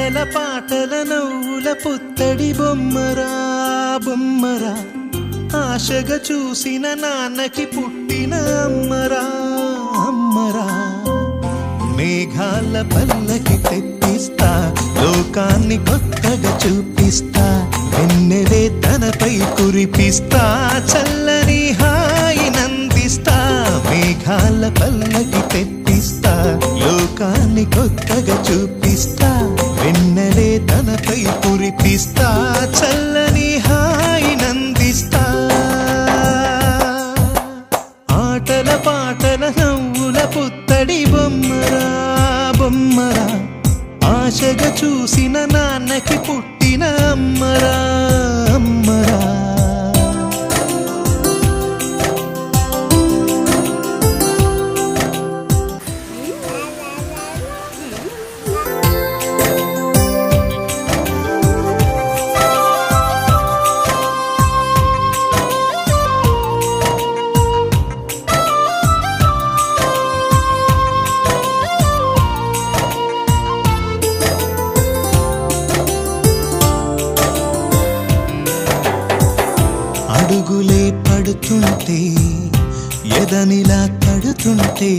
ఆటల పాటల నవ్వుల పుత్తడి బొమ్మరా బొమ్మరా, ఆశగా చూసిన నాన్నకి పుట్టిన అమ్మరా అమ్మరా. మేఘాల పల్లకి తెప్పిస్తా, లోకాన్ని కొత్తగా చూపిస్తా, వెన్నెలే తనపై కురిపిస్తా, చల్లని హాయి నందిస్తా. మేఘాల పల్లకి తెప్పిస్తా, లోకాన్ని కొత్తగా చూపిస్తా, వెన్నెలే తనపై కురిపిస్తా, చల్లని హాయి నందిస్తా. ఆటల పాటల నవ్వుల పుత్తడి బొమ్మరా బొమ్మరా, ఆశగా చూసిన నాన్నకి పుట్టిన అమ్మరా అమ్మరా. అడుగులే పడుతుంటే, ఎదనిలా తడుతుంటే,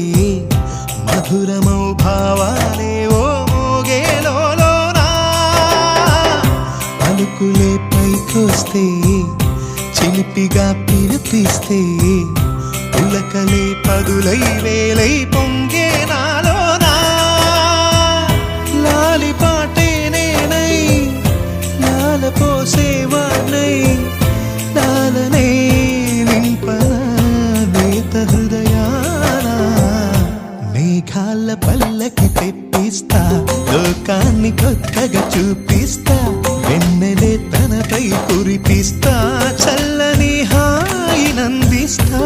మధురమౌ భావాలే ఓ మోగేలోనా. పలుకులే పైకొస్తే, చిలిపిగా పిలిపిస్తే, పులకలే పదులై వేలై పొంగే నాలోనా. లాలిపాటే నేనై లాలపోసేవాణ్ణై, లాలనే నింపనా నేత హృదయాన. మేఘాల పల్లకి తెప్పిస్తా, లోకాన్ని కొత్తగా చూపిస్తా, వెన్నెలే తనపై కురిపిస్తా, చల్లని హాయి నందిస్తా.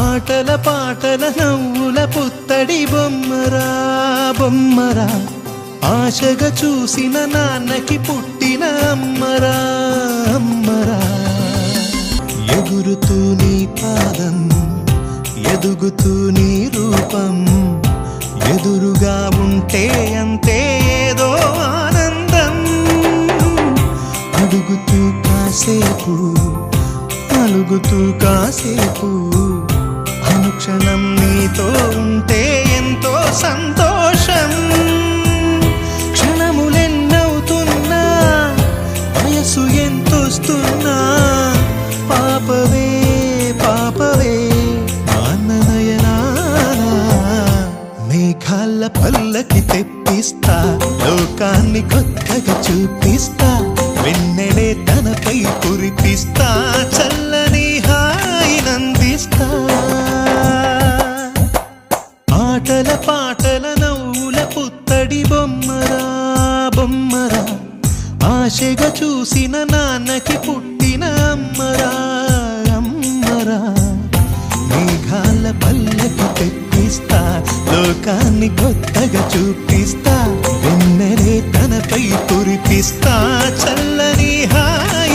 ఆటల పాటల నవ్వుల పుత్తడి బొమ్మరా బొమ్మరా, ఆశగా చూసిన నాన్నకి పుట్టిన అమ్మరా అమ్మరా. ఎగురుతూ నీ పాదం, ఎదుగుతూ నీ రూపం, ఎదురుగా ఉంటే అంతే ఏదో ఆనందం. అడుగుతూ కాసేపు, అలుగుతూ కాసేపు, అనుక్షణం నీతో ఉంటే ఎంతో సంతోషం. క్షణములెన్నవుతున్నా, వయసు ఎంతొస్తున్నా, పాపవే పాపవే మాననయనానా. మేఘాల పల్లకి తెప్పిస్తా, లోకాన్ని కొత్తగా చూపిస్తా, వెన్నెలే తనపై కురిపిస్తా, చల్లని హాయి నందిస్తా. ఆటల పాటల నవ్వుల పుత్తడి బొమ్మరా బొమ్మరా, ఆశగా చూసిన నాన్నకి పుట్టిన అమ్మరా అమ్మరా. మేఘాల పల్లకి తెప్పిస్తా, లోకాన్ని కొత్తగా చూపిస్తా, వెన్నెలే తనపై కురిపిస్తా, చల్లని హాయి